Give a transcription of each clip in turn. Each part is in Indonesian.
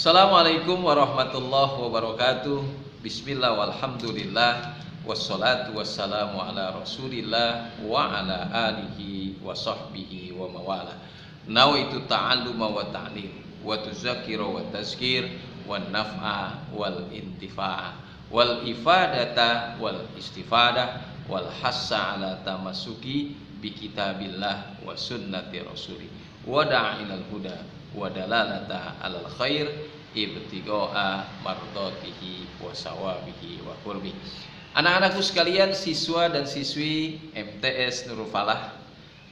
Assalamualaikum warahmatullahi wabarakatuh. Bismillah walhamdulillah wassalatu wassalamu ala rasulillah wa ala alihi wa sahbihi wa mawala. Nawaitu ta'alluma wa ta'lim wa tuzakira wa tazkir wa naf'a wal intifa'a wal ifadata wal istifadah wal hassa ala tamasuki bi kitabillah wa sunnati rasuli wa da'inal huda wa dalalata alal khair ibtigoa mardatihi wa sawabihi wa qurbi. Anak-anakku sekalian, siswa dan siswi MTS Nurul Falah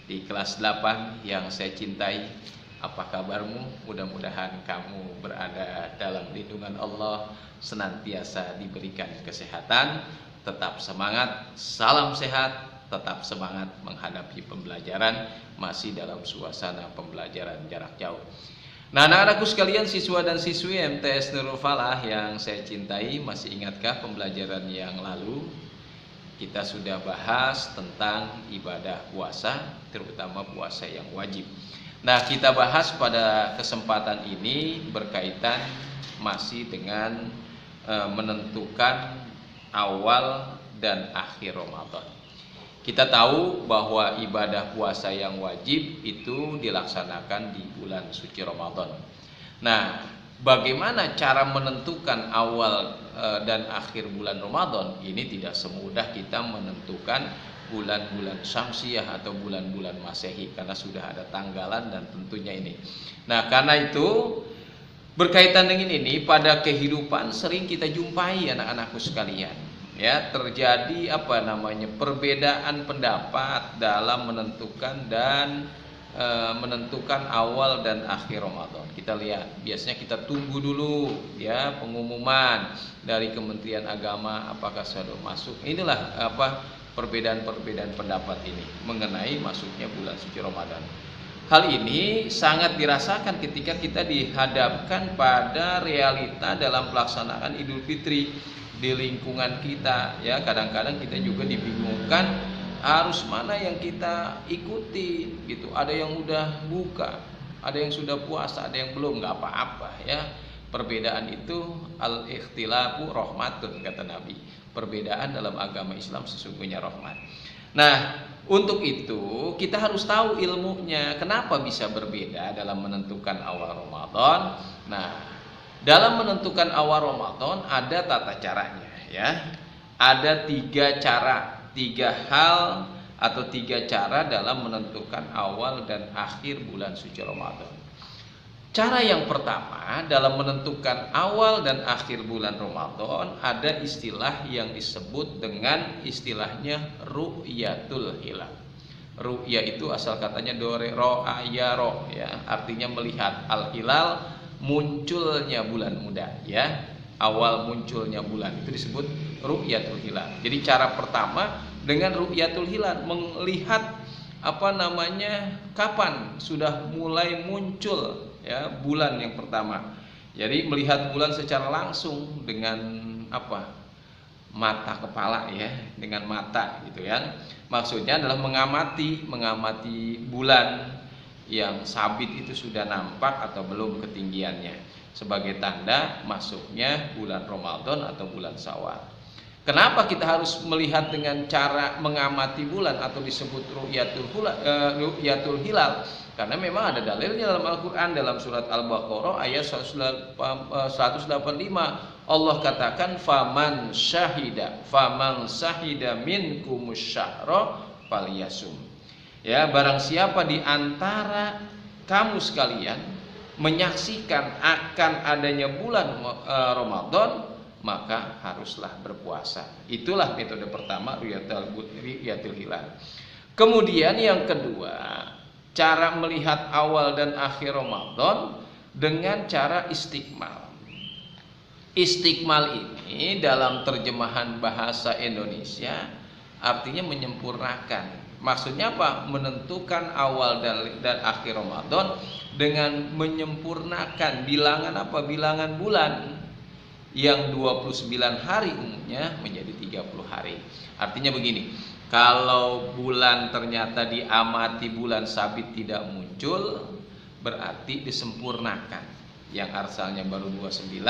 di kelas 8 yang saya cintai, apa kabarmu? Mudah-mudahan kamu berada dalam lindungan Allah, senantiasa diberikan kesehatan, tetap semangat, salam sehat, tetap semangat menghadapi pembelajaran, masih dalam suasana pembelajaran jarak jauh. Nah, anak-anakku sekalian, siswa dan siswi MTS Nurul Falah yang saya cintai, masih ingatkah pembelajaran yang lalu kita sudah bahas tentang ibadah puasa, terutama puasa yang wajib. Nah, kita bahas pada kesempatan ini berkaitan masih dengan menentukan awal dan akhir Ramadan. Kita tahu bahwa ibadah puasa yang wajib itu dilaksanakan di bulan suci Ramadan. Nah, bagaimana cara menentukan awal dan akhir bulan Ramadan? Ini tidak semudah kita menentukan bulan-bulan Syamsiyah atau bulan-bulan Masehi, karena sudah ada tanggalan dan tentunya ini. Nah, karena itu berkaitan dengan ini, pada kehidupan sering kita jumpai anak-anakku sekalian, ya, terjadi perbedaan pendapat dalam menentukan awal dan akhir Ramadan. Kita lihat, biasanya kita tunggu dulu ya pengumuman dari Kementerian Agama apakah sudah masuk. Inilah perbedaan-perbedaan pendapat ini mengenai masuknya bulan suci Ramadan. Hal ini sangat dirasakan ketika kita dihadapkan pada realita dalam pelaksanaan Idul Fitri di lingkungan kita, ya. Kadang-kadang kita juga dibingungkan harus mana yang kita ikuti gitu. Ada yang udah buka, ada yang sudah puasa, ada yang belum, nggak apa-apa ya. Perbedaan itu al-ikhtilafu rahmatun, kata Nabi. Perbedaan dalam agama Islam sesungguhnya rahmat. Nah, untuk itu kita harus tahu ilmunya, kenapa bisa berbeda dalam menentukan awal Ramadan. Nah, dalam menentukan awal Ramadan ada tata caranya, ya. Ada tiga cara dalam menentukan awal dan akhir bulan suci Ramadan. Cara yang pertama dalam menentukan awal dan akhir bulan Ramadan, ada istilah yang disebut dengan istilahnya ru'yatul hilal. Ru'ya itu asal katanya dore ro aya ro, ya, artinya melihat. Al hilal, munculnya bulan muda, ya, awal munculnya bulan, itu disebut ru'yatul hilal. Jadi cara pertama dengan ru'yatul hilal, melihat kapan sudah mulai muncul ya bulan yang pertama. Jadi melihat bulan secara langsung dengan mata kepala, ya, dengan mata gitu ya. Maksudnya adalah mengamati bulan yang sabit itu sudah nampak atau belum ketinggiannya, sebagai tanda masuknya bulan Ramadan atau bulan Syawal. Kenapa kita harus melihat dengan cara mengamati bulan atau disebut ru'yatul hilal? Karena memang ada dalilnya dalam Al-Quran, dalam surat Al-Baqarah ayat 185. Allah katakan faman syahida minkumus syahra falyasum. Ya, barang siapa di antara kamu sekalian menyaksikan akan adanya bulan Ramadan, maka haruslah berpuasa. Itulah metode pertama, ru'yatul hilal. Kemudian yang kedua, cara melihat awal dan akhir Ramadan dengan cara istiqmal. Istiqmal ini dalam terjemahan bahasa Indonesia artinya menyempurnakan. Maksudnya apa? Menentukan awal dan akhir Ramadan dengan menyempurnakan bilangan bulan yang 29 hari umumnya menjadi 30 hari. Artinya begini, kalau bulan ternyata diamati bulan sabit tidak muncul, berarti disempurnakan. yang asalnya baru 29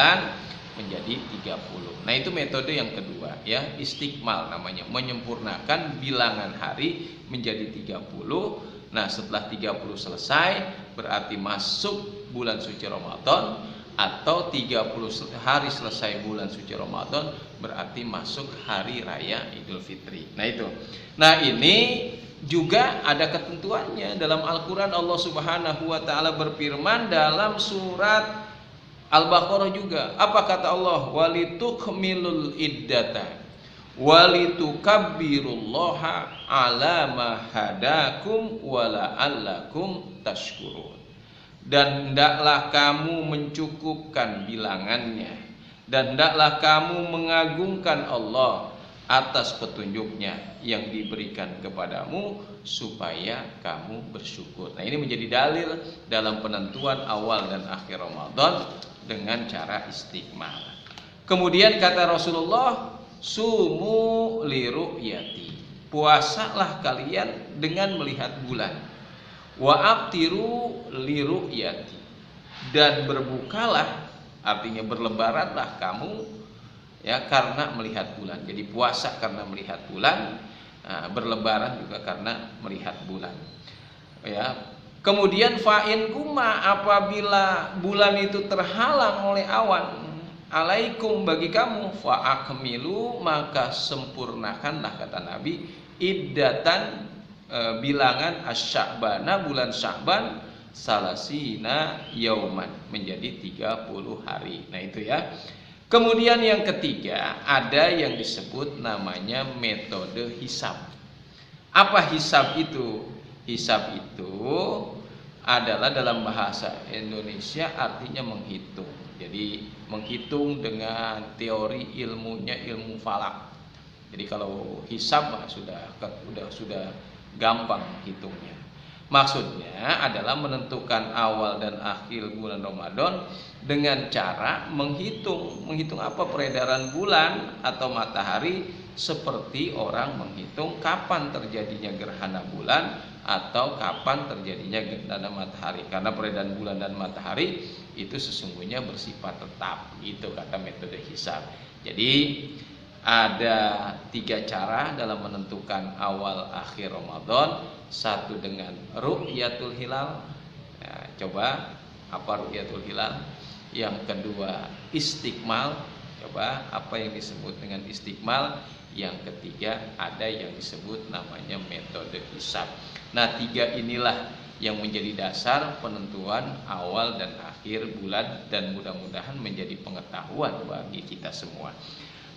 menjadi 30. Nah, itu metode yang kedua ya, istikmal namanya, menyempurnakan bilangan hari menjadi 30. Nah, setelah 30 selesai berarti masuk bulan suci Ramadan, atau 30 hari selesai bulan suci Ramadan berarti masuk hari raya Idul Fitri. Nah, itu. Nah, ini juga ada ketentuannya dalam Al-Qur'an. Allah Subhanahu wa taala berfirman dalam surat Al-Baqarah juga. Apa kata Allah? Walitukmilul iddata walitukabbirullaha ala ma hadakum wala'allakum tashkurun. Dan hendaklah kamu mencukupkan bilangannya, dan hendaklah kamu mengagungkan Allah atas petunjuknya yang diberikan kepadamu supaya kamu bersyukur. Nah, ini menjadi dalil dalam penentuan awal dan akhir Ramadan dengan cara istikmal. Kemudian kata Rasulullah, sumu liru'yati, puasalah kalian dengan melihat bulan. Wa aftiru liru'yati, dan berbukalah, artinya berlebaranlah kamu ya karena melihat bulan. Jadi puasa karena melihat bulan, berlebaran juga karena melihat bulan. Ya. Kemudian fa'in kuma, apabila bulan itu terhalang oleh awan, alaikum, bagi kamu, fa'akmilu, maka sempurnakanlah, kata Nabi, iddatan, bilangan asy'bana, bulan Sya'ban, salasina yauman, menjadi 30 hari. Nah, itu ya. Kemudian yang ketiga, ada yang disebut namanya metode hisab. Apa hisab itu? Hisab itu adalah dalam bahasa Indonesia artinya menghitung. Jadi menghitung dengan teori ilmunya, ilmu falak. Jadi kalau hisab sudah gampang hitungnya. Maksudnya adalah menentukan awal dan akhir bulan Ramadan dengan cara menghitung. Menghitung apa? Peredaran bulan atau matahari, seperti orang menghitung kapan terjadinya gerhana bulan atau kapan terjadinya gerhana matahari. Karena peredaran bulan dan matahari itu sesungguhnya bersifat tetap. Itu kata metode hisab. Jadi ada 3 cara dalam menentukan awal akhir Ramadan. Satu dengan ru'yatul hilal. Ya, coba apa ru'yatul hilal? Yang kedua istikmal. Coba apa yang disebut dengan istikmal? Yang ketiga ada yang disebut namanya metode hisab. Nah, 3 inilah yang menjadi dasar penentuan awal dan akhir bulan, dan mudah-mudahan menjadi pengetahuan bagi kita semua.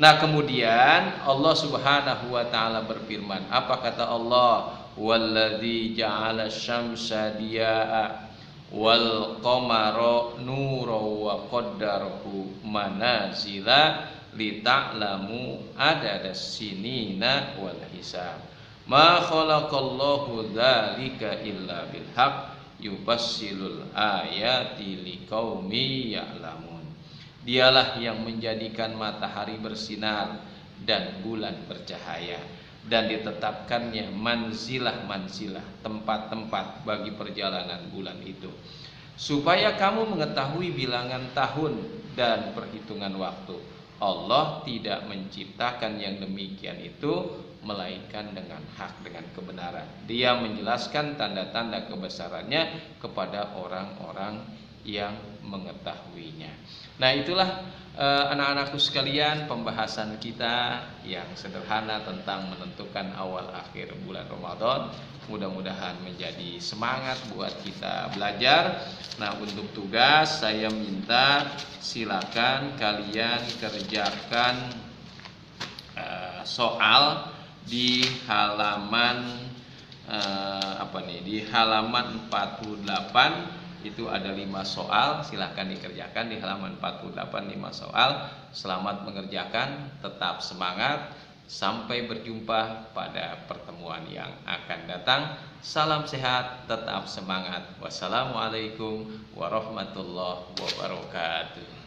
Nah, kemudian Allah Subhanahu wa taala berfirman. Apa kata Allah? Walladzi ja'ala syamsa diya'a wal qamara nuran wa qaddarahu manazila lita'lamu adadas sinina wal hisab. Ma khalaqallahu dzalika illa bil haqq yubassilul ayati liqaumi ya'lamun. Dialah yang menjadikan matahari bersinar dan bulan bercahaya, dan ditetapkannya manzilah-manzilah, tempat-tempat bagi perjalanan bulan itu, supaya kamu mengetahui bilangan tahun dan perhitungan waktu. Allah tidak menciptakan yang demikian itu melainkan dengan hak, dengan kebenaran. Dia menjelaskan tanda-tanda kebesarannya kepada orang-orang yang mengetahuinya. Nah, itulah anak-anakku sekalian, pembahasan kita yang sederhana tentang menentukan awal akhir bulan Ramadan. Mudah-mudahan menjadi semangat buat kita belajar. Nah, untuk tugas saya minta silakan kalian kerjakan soal di halaman di halaman 48. Itu ada 5 soal, silahkan dikerjakan di halaman 48, 5 soal. Selamat mengerjakan, tetap semangat. Sampai berjumpa pada pertemuan yang akan datang. Salam sehat, tetap semangat. Wassalamualaikum warahmatullahi wabarakatuh.